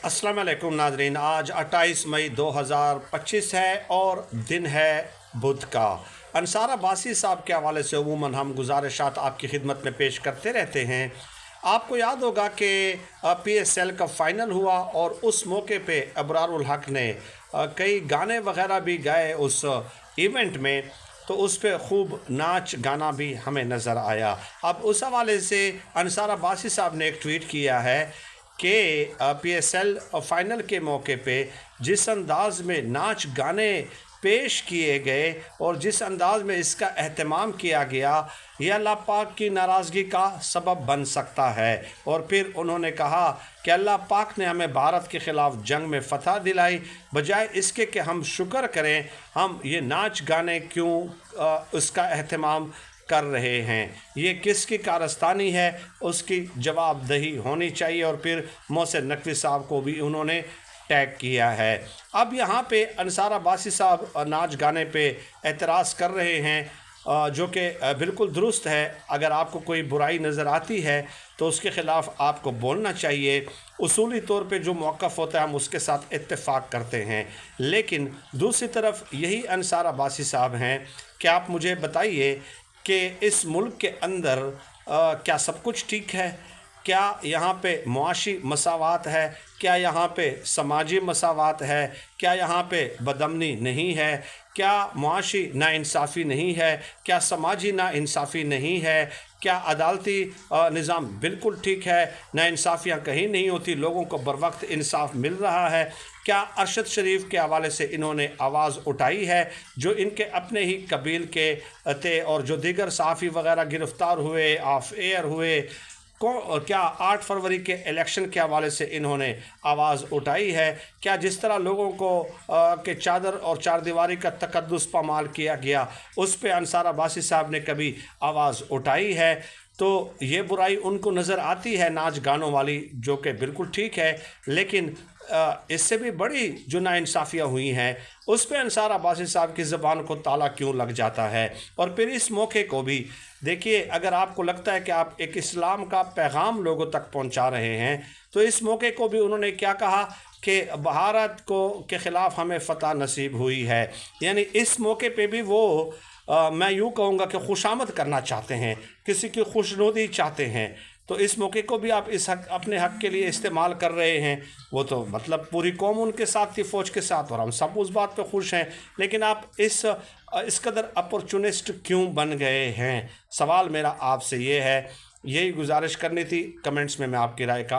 अस्सलाम वालेकुम नाजरीन। आज 28 मई 2025 है और दिन है बुध का। अंसार अब्बासी साहब के हवाले से अमूमन हम गुजारिशात आपकी खिदमत में पेश करते रहते हैं। आपको याद होगा कि PSL का फ़ाइनल हुआ और उस मौके पे अबरारुल हक ने कई गाने वगैरह भी गाए उस इवेंट में, तो उस पे खूब नाच गाना भी हमें नज़र आया। अब उस हवाले से अंसार अब्बासी साहब ने एक ट्वीट किया है कि PSL फ़ाइनल के मौके पे जिस अंदाज़ में नाच गाने पेश किए गए और जिस अंदाज़ में इसका एहतमाम किया गया, यह अल्लाह पाक की नाराज़गी का सबब बन सकता है। और फिर उन्होंने कहा कि अल्लाह पाक ने हमें भारत के ख़िलाफ़ जंग में फ़तह दिलाई, बजाय इसके कि हम शुक्र करें, हम ये नाच गाने क्यों उसका एहतमाम कर रहे हैं। ये किसकी कारस्तानी है, उसकी जवाबदही होनी चाहिए। और फिर मोहसिन नकवी साहब को भी उन्होंने टैग किया है। अब यहाँ पे अंसार अब्बासी साहब नाच गाने पे एतराज़ कर रहे हैं, जो कि बिल्कुल दुरुस्त है। अगर आपको कोई बुराई नज़र आती है तो उसके ख़िलाफ़ आपको बोलना चाहिए। उसूली तौर पे जो मौक़िफ़ होता है हम उसके साथ इत्तेफाक करते हैं। लेकिन दूसरी तरफ यही अंसार अब्बासी साहब हैं कि आप मुझे बताइए कि इस मुल्क के अंदर क्या सब कुछ ठीक है? क्या यहाँ पे मुआशी मसावात है? क्या यहाँ पे समाजी मसावात है? क्या यहाँ पे बदअमनी नहीं है? क्या मुआशी नाइंसाफ़ी नहीं है? क्या समाजी नाइंसाफ़ी नहीं है? क्या अदालती निज़ाम बिल्कुल ठीक है? नाइंसाफ़ियाँ कहीं नहीं होती, लोगों को बरवक्त इंसाफ मिल रहा है? क्या अरशद शरीफ के हवाले से इन्होंने आवाज़ उठाई है, जो इनके अपने ही कबील के थे और जो दीगर सहाफ़ी वगैरह गिरफ़्तार हुए, ऑफ एयर हुए? क्या 8 फरवरी के इलेक्शन के हवाले से इन्होंने आवाज़ उठाई है? क्या जिस तरह लोगों को के चादर और चारदीवारी का तकद्दुस पामाल किया गया, उस पे अंसार अब्बासी साहब ने कभी आवाज़ उठाई है? तो ये बुराई उनको नज़र आती है नाच गानों वाली, जो कि बिल्कुल ठीक है, लेकिन इससे भी बड़ी जो नाइंसाफ़ियाँ हुई हैं उस पे अंसार अब्बासी साहब की ज़बान को ताला क्यों लग जाता है? और फिर इस मौके को भी देखिए, अगर आपको लगता है कि आप एक इस्लाम का पैगाम लोगों तक पहुंचा रहे हैं, तो इस मौके को भी उन्होंने क्या कहा कि भारत को के ख़िलाफ़ हमें फ़तह नसीब हुई है। यानी इस मौके पे भी वो मैं यूँ कहूँगा कि खुशामद करना चाहते हैं, किसी की खुशनुदी चाहते हैं। तो इस मौके को भी आप इस हक अपने हक़ के लिए इस्तेमाल कर रहे हैं। वो तो मतलब पूरी कौम उनके साथ थी, फ़ौज के साथ, और हम सब उस बात पे खुश हैं। लेकिन आप इस कदर अपॉर्चुनिस्ट क्यों बन गए हैं? सवाल मेरा आपसे ये है। यही गुजारिश करनी थी। कमेंट्स में मैं आपकी राय का